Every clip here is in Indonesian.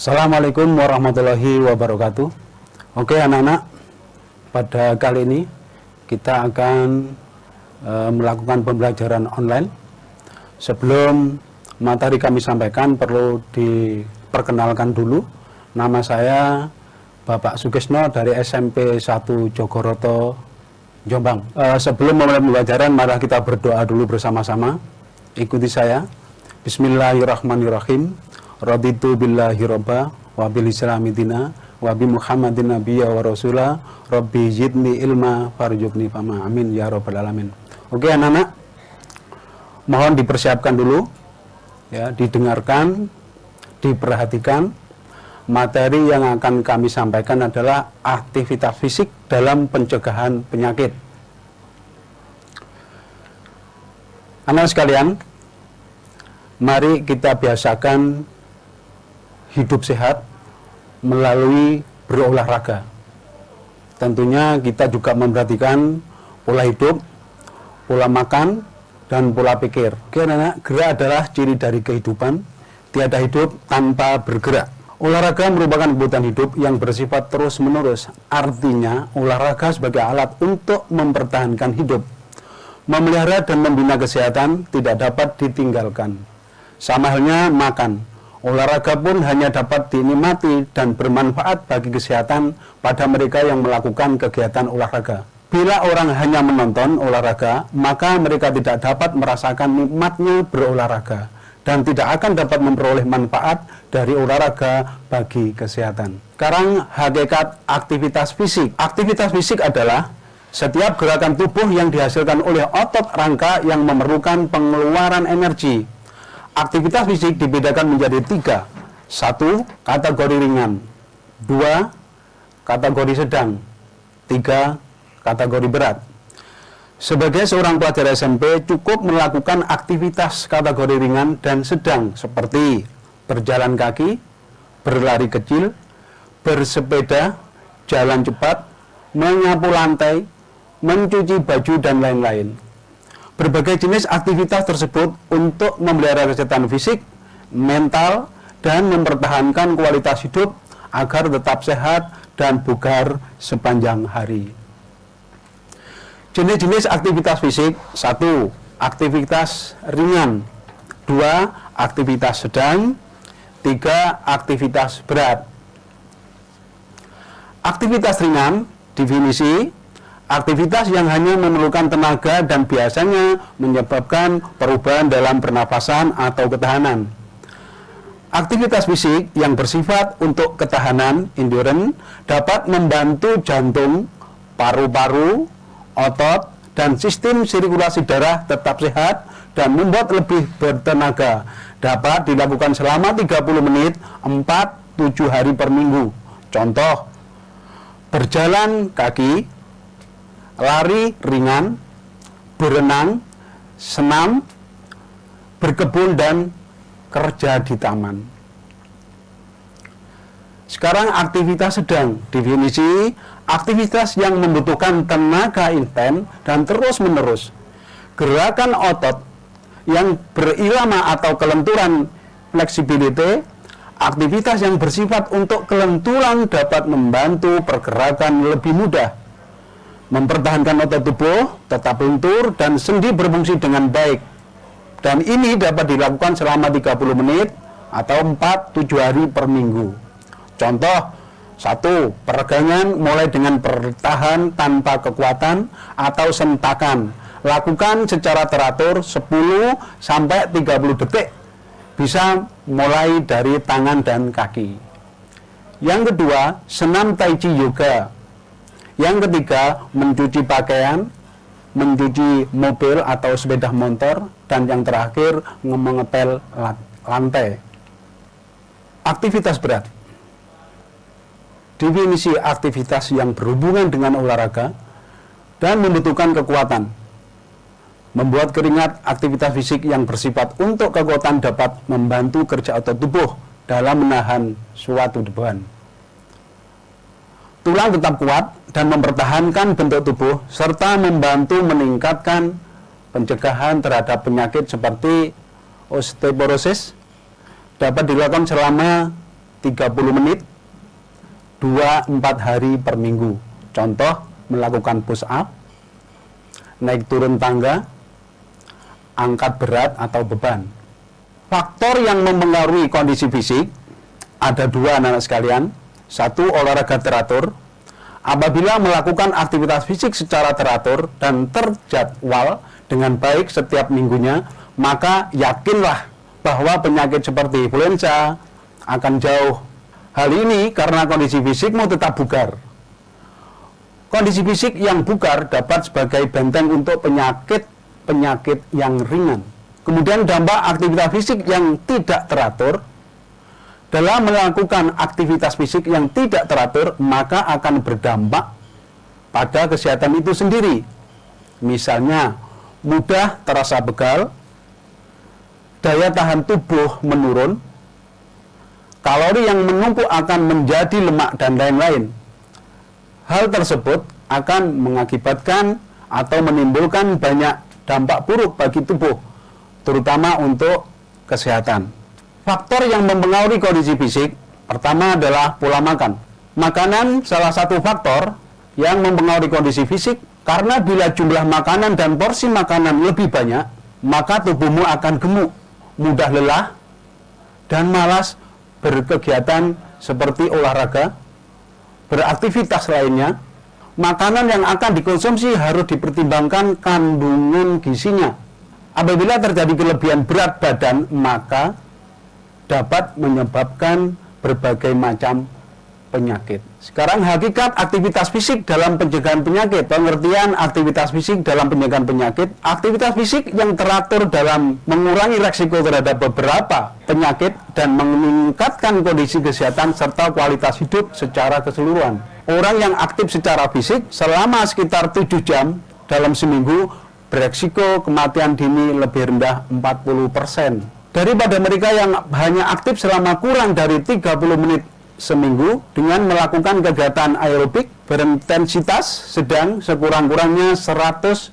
Assalamualaikum warahmatullahi wabarakatuh. Oke anak-anak, pada kali ini kita akan melakukan pembelajaran online. Sebelum materi kami sampaikan, perlu diperkenalkan dulu. Nama saya Bapak Sukisno dari SMP 1 Jogoroto, Jombang. Sebelum memulai pembelajaran, mari kita berdoa dulu bersama-sama. Ikuti saya. Bismillahirrahmanirrahim. Raditu billahi robba wa bil islami dina wa bi muhammadin nabiyya wa rasula rabbi zidni ilma farjukni fama amin ya rabbal alamin. Oke anak-anak, mohon dipersiapkan dulu ya, didengarkan, diperhatikan. Materi yang akan kami sampaikan adalah aktivitas fisik dalam pencegahan penyakit. Anak sekalian, mari kita biasakan hidup sehat melalui berolahraga. Tentunya kita juga memperhatikan pola hidup, pola makan, dan pola pikir. Karena gerak adalah ciri dari kehidupan, tiada hidup tanpa bergerak. Olahraga merupakan kebutuhan hidup yang bersifat terus-menerus. Artinya, olahraga sebagai alat untuk mempertahankan hidup, memelihara dan membina kesehatan tidak dapat ditinggalkan. Sama halnya makan. Olahraga pun hanya dapat dinikmati dan bermanfaat bagi kesehatan pada mereka yang melakukan kegiatan olahraga. Bila orang hanya menonton olahraga, maka mereka tidak dapat merasakan nikmatnya berolahraga dan tidak akan dapat memperoleh manfaat dari olahraga bagi kesehatan. Sekarang hakikat aktivitas fisik. Aktivitas fisik adalah setiap gerakan tubuh yang dihasilkan oleh otot rangka yang memerlukan pengeluaran energi. Aktivitas fisik dibedakan menjadi 3. 1. Kategori ringan. 2. Kategori sedang. 3. Kategori berat. Sebagai seorang pelajar SMP, cukup melakukan aktivitas kategori ringan dan sedang seperti berjalan kaki, berlari kecil, bersepeda, jalan cepat, menyapu lantai, mencuci baju, dan lain-lain. Berbagai jenis aktivitas tersebut untuk memelihara kesehatan fisik, mental, dan mempertahankan kualitas hidup agar tetap sehat dan bugar sepanjang hari. Jenis-jenis aktivitas fisik: 1. Aktivitas ringan. 2. Aktivitas sedang. 3. Aktivitas berat. Aktivitas ringan, definisi: aktivitas yang hanya memerlukan tenaga dan biasanya menyebabkan perubahan dalam pernapasan atau ketahanan. Aktivitas fisik yang bersifat untuk ketahanan, endurance, dapat membantu jantung, paru-paru, otot, dan sistem sirkulasi darah tetap sehat dan membuat lebih bertenaga. Dapat dilakukan selama 30 menit, 4-7 hari per minggu. Contoh, berjalan kaki, lari ringan, berenang, senam, berkebun, dan kerja di taman. Sekarang aktivitas sedang. Definisi: aktivitas yang membutuhkan tenaga intens dan terus-menerus. Gerakan otot yang berirama atau kelenturan, flexibility. Aktivitas yang bersifat untuk kelenturan dapat membantu pergerakan lebih mudah, mempertahankan otot tubuh tetap lentur dan sendi berfungsi dengan baik. Dan ini dapat dilakukan selama 30 menit atau 4-7 hari per minggu. Contoh: 1. Peregangan mulai dengan bertahan tanpa kekuatan atau sentakan. Lakukan secara teratur 10-30 detik. Bisa mulai dari tangan dan kaki. Yang kedua, senam tai chi yoga. Yang ketiga, mencuci pakaian, mencuci mobil atau sepeda motor, dan yang terakhir, mengepel lantai. Aktivitas berat. Definisi: aktivitas yang berhubungan dengan olahraga dan membutuhkan kekuatan. Membuat keringat. Aktivitas fisik yang bersifat untuk kekuatan dapat membantu kerja otot tubuh dalam menahan suatu beban. Tulang tetap kuat dan mempertahankan bentuk tubuh, serta membantu meningkatkan pencegahan terhadap penyakit seperti osteoporosis. Dapat dilakukan selama 30 menit 2-4 hari per minggu. Contoh, melakukan push up, naik turun tangga, angkat berat atau beban. Faktor yang mempengaruhi kondisi fisik ada dua, anak-anak sekalian. Satu, olahraga teratur. Apabila melakukan aktivitas fisik secara teratur dan terjadwal dengan baik setiap minggunya, maka yakinlah bahwa penyakit seperti influenza akan jauh. Hal ini karena kondisi fisikmu tetap bugar. Kondisi fisik yang bugar dapat sebagai benteng untuk penyakit yang ringan. Kemudian dampak aktivitas fisik yang tidak teratur. Dalam melakukan aktivitas fisik yang tidak teratur, maka akan berdampak pada kesehatan itu sendiri. Misalnya, mudah terasa pegal, daya tahan tubuh menurun, kalori yang menumpuk akan menjadi lemak, dan lain-lain. Hal tersebut akan mengakibatkan atau menimbulkan banyak dampak buruk bagi tubuh, terutama untuk kesehatan. Faktor yang mempengaruhi kondisi fisik pertama adalah pola makan. Makanan salah satu faktor yang mempengaruhi kondisi fisik, karena bila jumlah makanan dan porsi makanan lebih banyak, maka tubuhmu akan gemuk, mudah lelah, dan malas berkegiatan seperti olahraga, beraktivitas lainnya. Makanan yang akan dikonsumsi harus dipertimbangkan kandungan gizinya. Apabila terjadi kelebihan berat badan, maka dapat menyebabkan berbagai macam penyakit. Sekarang hakikat aktivitas fisik dalam pencegahan penyakit. Pengertian aktivitas fisik dalam pencegahan penyakit. Aktivitas fisik yang teratur dalam mengurangi resiko terhadap beberapa penyakit dan meningkatkan kondisi kesehatan serta kualitas hidup secara keseluruhan. Orang yang aktif secara fisik selama sekitar 7 jam dalam seminggu beresiko kematian dini lebih rendah 40%. Daripada mereka yang hanya aktif selama kurang dari 30 menit seminggu dengan melakukan kegiatan aerobik berintensitas sedang sekurang-kurangnya 150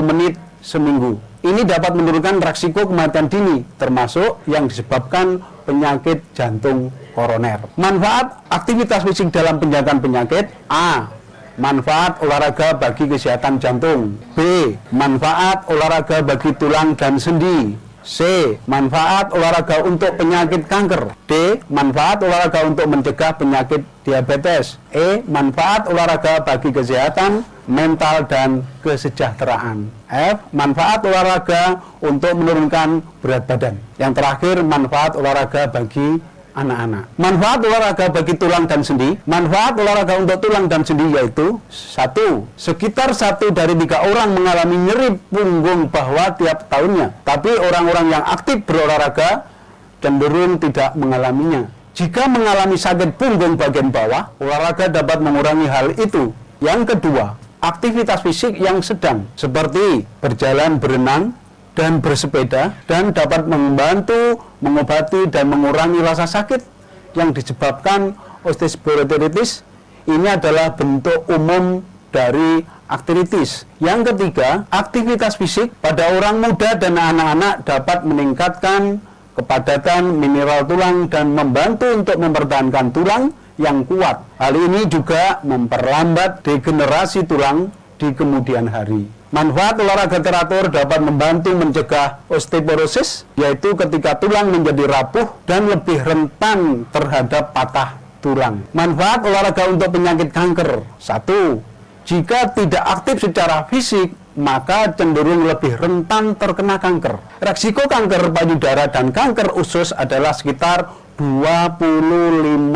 menit seminggu. Ini dapat menurunkan resiko kematian dini, termasuk yang disebabkan penyakit jantung koroner. Manfaat aktivitas fisik dalam pencegahan penyakit. A. Manfaat olahraga bagi kesehatan jantung. B. Manfaat olahraga bagi tulang dan sendi. C. Manfaat olahraga untuk penyakit kanker. D. Manfaat olahraga untuk mencegah penyakit diabetes. E. Manfaat olahraga bagi kesehatan mental dan kesejahteraan. F. Manfaat olahraga untuk menurunkan berat badan. Yang terakhir, manfaat olahraga bagi anak-anak. Manfaat olahraga bagi tulang dan sendi. Manfaat olahraga untuk tulang dan sendi yaitu: 1. Sekitar 1 dari 3 orang mengalami nyeri punggung bawah tiap tahunnya. Tapi orang-orang yang aktif berolahraga cenderung tidak mengalaminya. Jika mengalami sakit punggung bagian bawah, olahraga dapat mengurangi hal itu. Yang kedua, aktivitas fisik yang sedang seperti berjalan, berenang, dan bersepeda, dan dapat membantu mengobati dan mengurangi rasa sakit yang disebabkan osteosporosis. Ini adalah bentuk umum dari artritis. Yang ketiga, aktivitas fisik pada orang muda dan anak-anak dapat meningkatkan kepadatan mineral tulang dan membantu untuk mempertahankan tulang yang kuat. Hal ini juga memperlambat degenerasi tulang di kemudian hari. Manfaat olahraga teratur dapat membantu mencegah osteoporosis, yaitu ketika tulang menjadi rapuh dan lebih rentan terhadap patah tulang. Manfaat olahraga untuk penyakit kanker. 1. Jika tidak aktif secara fisik, maka cenderung lebih rentan terkena kanker. Resiko kanker payudara dan kanker usus adalah sekitar 25%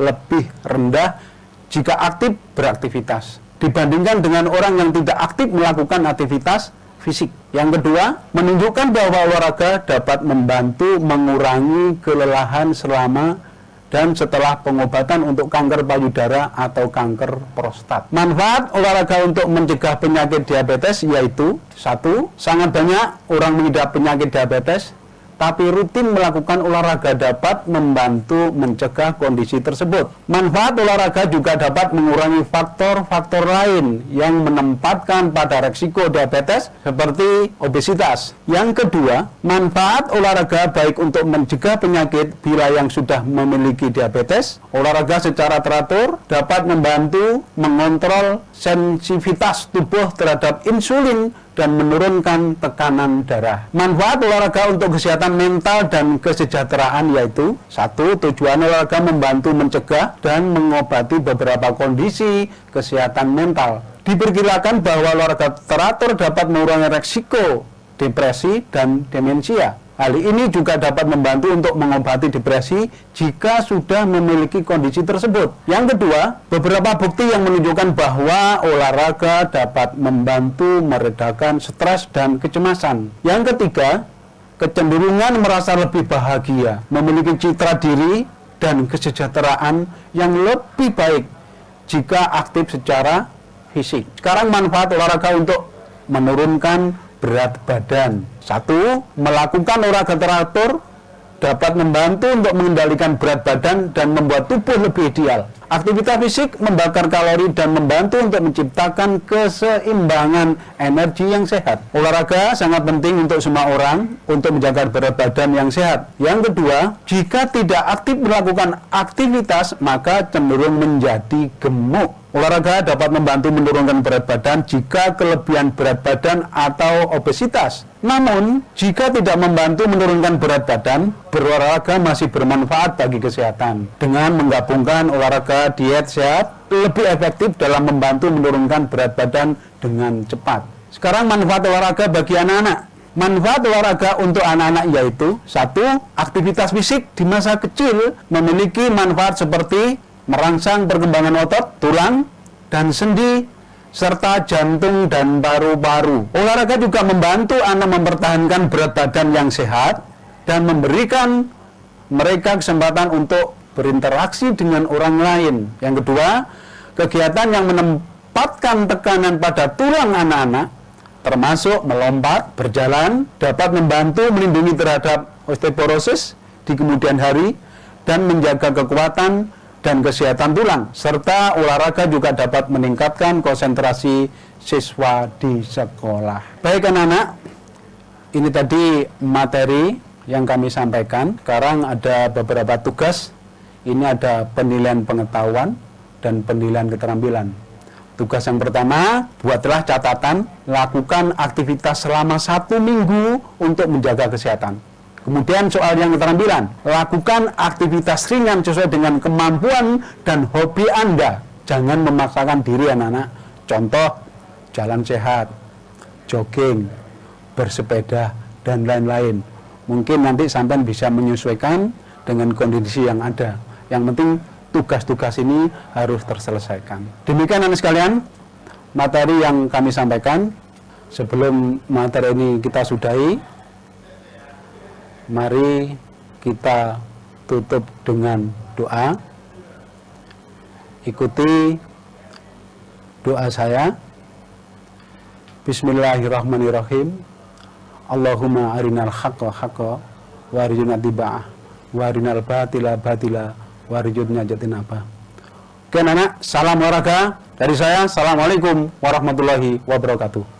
lebih rendah jika aktif beraktivitas dibandingkan dengan orang yang tidak aktif melakukan aktivitas fisik. Yang kedua, menunjukkan bahwa olahraga dapat membantu mengurangi kelelahan selama dan setelah pengobatan untuk kanker payudara atau kanker prostat. Manfaat olahraga untuk mencegah penyakit diabetes yaitu: 1. Sangat banyak orang mengidap penyakit diabetes tapi rutin melakukan olahraga dapat membantu mencegah kondisi tersebut. Manfaat olahraga juga dapat mengurangi faktor-faktor lain yang menempatkan pada resiko diabetes seperti obesitas. Yang kedua, manfaat olahraga baik untuk mencegah penyakit bila yang sudah memiliki diabetes. Olahraga secara teratur dapat membantu mengontrol sensitivitas tubuh terhadap insulin dan menurunkan tekanan darah. Manfaat olahraga untuk kesehatan mental dan kesejahteraan yaitu: 1. Tujuan olahraga membantu mencegah dan mengobati beberapa kondisi kesehatan mental. Diperkirakan bahwa olahraga teratur dapat mengurangi risiko depresi dan demensia. Hal ini juga dapat membantu untuk mengobati depresi jika sudah memiliki kondisi tersebut. Yang kedua, beberapa bukti yang menunjukkan bahwa olahraga dapat membantu meredakan stres dan kecemasan. Yang ketiga, kecenderungan merasa lebih bahagia, memiliki citra diri dan kesejahteraan yang lebih baik jika aktif secara fisik. Sekarang manfaat olahraga untuk menurunkan berat badan. 1. Melakukan olahraga teratur dapat membantu untuk mengendalikan berat badan dan membuat tubuh lebih ideal. Aktivitas fisik membakar kalori dan membantu untuk menciptakan keseimbangan energi yang sehat. Olahraga sangat penting untuk semua orang untuk menjaga berat badan yang sehat. Yang kedua, jika tidak aktif melakukan aktivitas, maka cenderung menjadi gemuk. Olahraga dapat membantu menurunkan berat badan jika kelebihan berat badan atau obesitas. Namun, jika tidak membantu menurunkan berat badan, berolahraga masih bermanfaat bagi kesehatan. Dengan menggabungkan olahraga, diet sehat lebih efektif dalam membantu menurunkan berat badan dengan cepat. Sekarang manfaat olahraga bagi anak-anak. Manfaat olahraga untuk anak-anak yaitu: 1. Aktivitas fisik di masa kecil memiliki manfaat seperti merangsang perkembangan otot, tulang, dan sendi, serta jantung dan paru-paru. Olahraga juga membantu anak mempertahankan berat badan yang sehat dan memberikan mereka kesempatan untuk berinteraksi dengan orang lain. Yang kedua, kegiatan yang menempatkan tekanan pada tulang anak-anak, termasuk melompat, berjalan, dapat membantu melindungi terhadap osteoporosis di kemudian hari dan menjaga kekuatan dan kesehatan tulang, serta olahraga juga dapat meningkatkan konsentrasi siswa di sekolah. Baik anak-anak, ini tadi materi yang kami sampaikan. Sekarang ada beberapa tugas. Ini ada penilaian pengetahuan dan penilaian keterampilan. Tugas yang pertama, buatlah catatan, lakukan aktivitas selama 1 minggu untuk menjaga kesehatan. Kemudian soal yang keterampilan, lakukan aktivitas ringan sesuai dengan kemampuan dan hobi Anda. Jangan memaksakan diri anak-anak. Contoh, jalan sehat, jogging, bersepeda, dan lain-lain. Mungkin nanti sampai bisa menyesuaikan dengan kondisi yang ada. Yang penting tugas-tugas ini harus terselesaikan. Demikian anak sekalian, materi yang kami sampaikan. Sebelum materi ini kita sudahi, mari kita tutup dengan doa. Ikuti doa saya. Bismillahirrahmanirrahim. Allahumma arinal haqqa haqqa warjuna tiba'ah warinal batila batila warjuna jatinabah. Oke anak, salam olahraga dari saya. Assalamualaikum warahmatullahi wabarakatuh.